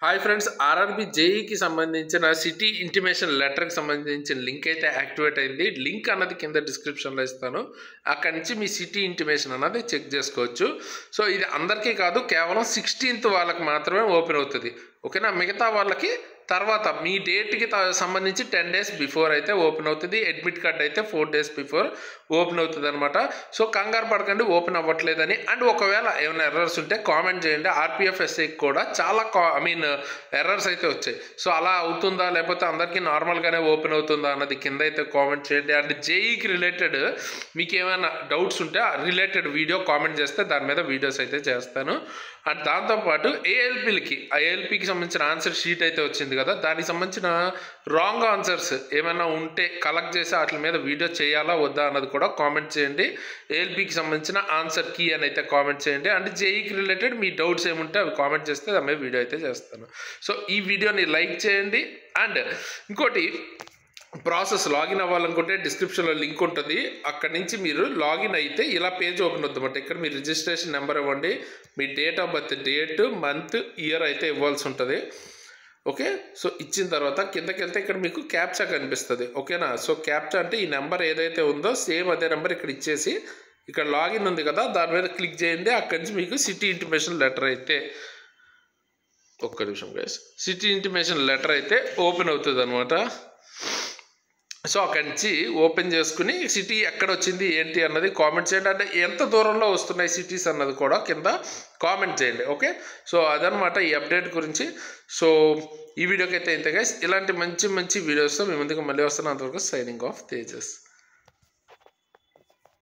Hi friends, RRB జేఈకి సంబంధించిన city intimation లెటర్కి సంబంధించిన link అయితే యాక్టివేట్ అయింది. లింక్ అన్నది కింద డిస్క్రిప్షన్లో ఇస్తాను. అక్కడి నుంచి మీ సిటీ ఇంటిమేషన్ అన్నది చెక్ చేసుకోవచ్చు. సో ఇది అందరికీ కాదు, కేవలం 16th వాళ్ళకి మాత్రమే ఓపెన్ అవుతుంది. ఓకేనా? మిగతా వాళ్ళకి తర్వాత మీ డేట్కి సంబంధించి 10 days బిఫోర్ అయితే ఓపెన్ అవుతుంది. అడ్మిట్ కార్డ్ అయితే 4 days బిఫోర్ ఓపెన్ అవుతుంది అనమాట. సో కంగారు పడకండి ఓపెన్ అవ్వట్లేదని. అండ్ ఒకవేళ ఏమైనా ఎర్రర్స్ ఉంటే కామెంట్ చేయండి. ఆర్పిఎఫ్ఎస్ఐకి కూడా చాలా ఎర్రర్స్ అయితే వచ్చాయి. సో అలా అవుతుందా లేకపోతే అందరికీ నార్మల్గానే ఓపెన్ అవుతుందా అన్నది కింద అయితే కామెంట్ చేయండి. అండ్ జేఈకి రిలేటెడ్ మీకు ఏమైనా డౌట్స్ ఉంటే రిలేటెడ్ వీడియో కామెంట్ చేస్తే దాని మీద వీడియోస్ అయితే చేస్తాను. అండ్ దాంతోపాటు ఏఎల్పికి సంబంధించిన ఆన్సర్ షీట్ అయితే వచ్చింది కదా, దానికి సంబంధించిన రాంగ్ ఆన్సర్స్ ఏమైనా ఉంటే కలెక్ట్ చేసి వాటి మీద వీడియో చేయాలా వద్దా అన్నది కూడా కామెంట్ చేయండి. ఏఎల్పికి సంబంధించిన ఆన్సర్ కీ అని అయితే కామెంట్ చేయండి. అండ్ జేఈకి రిలేటెడ్ మీ డౌట్స్ ఏముంటే అవి కామెంట్ చేస్తే దాని మీద వీడియో అయితే చేస్తాను. సో ఈ వీడియోని లైక్ చేయండి. అండ్ ఇంకోటి, ప్రాసెస్ లాగిన్ అవ్వాలనుకుంటే డిస్క్రిప్షన్లో లింక్ ఉంటుంది. అక్కడి నుంచి మీరు లాగిన్ అయితే ఇలా పేజ్ ఓపెన్ అవుతుందన్నమాట. ఇక్కడ మీ రిజిస్ట్రేషన్ నెంబర్ ఇవ్వండి, మీ date of birth, date, month, year అయితే ఇవ్వాల్సి ఉంటుంది. ఓకే, సో ఇచ్చిన తర్వాత కిందకి వెళ్తే ఇక్కడ మీకు క్యాప్చా కనిపిస్తుంది. ఓకేనా? సో క్యాప్చా అంటే ఈ నెంబర్ ఏదైతే ఉందో సేమ్ అదే నెంబర్ ఇక్కడ ఇచ్చేసి ఇక్కడ లాగిన్ ఉంది కదా దాని మీద క్లిక్ చేయండి. అక్కడి నుంచి మీకు సిటీ ఇంటిమేషన్ లెటర్ అయితే ఒక్క నిమిషం గైస్, సిటీ ఇంటిమేషన్ లెటర్ అయితే ఓపెన్ అవుతుంది అనమాట. సో అక్కడి నుంచి ఓపెన్ చేసుకుని సిటీ ఎక్కడ వచ్చింది ఏంటి అన్నది కామెంట్ చేయండి. అంటే ఎంత దూరంలో వస్తున్నాయి సిటీస్ అన్నది కూడా కింద కామెంట్ చేయండి. ఓకే, సో అదనమాట ఈ అప్డేట్ గురించి. సో ఈ వీడియోకి అయితే ఇంతే గైస్. ఇలాంటి మంచి మంచి వీడియోస్తో మీ ముందుకు మళ్ళీ వస్తాను. అంతవరకు సైనింగ్ ఆఫ్ తేజస్.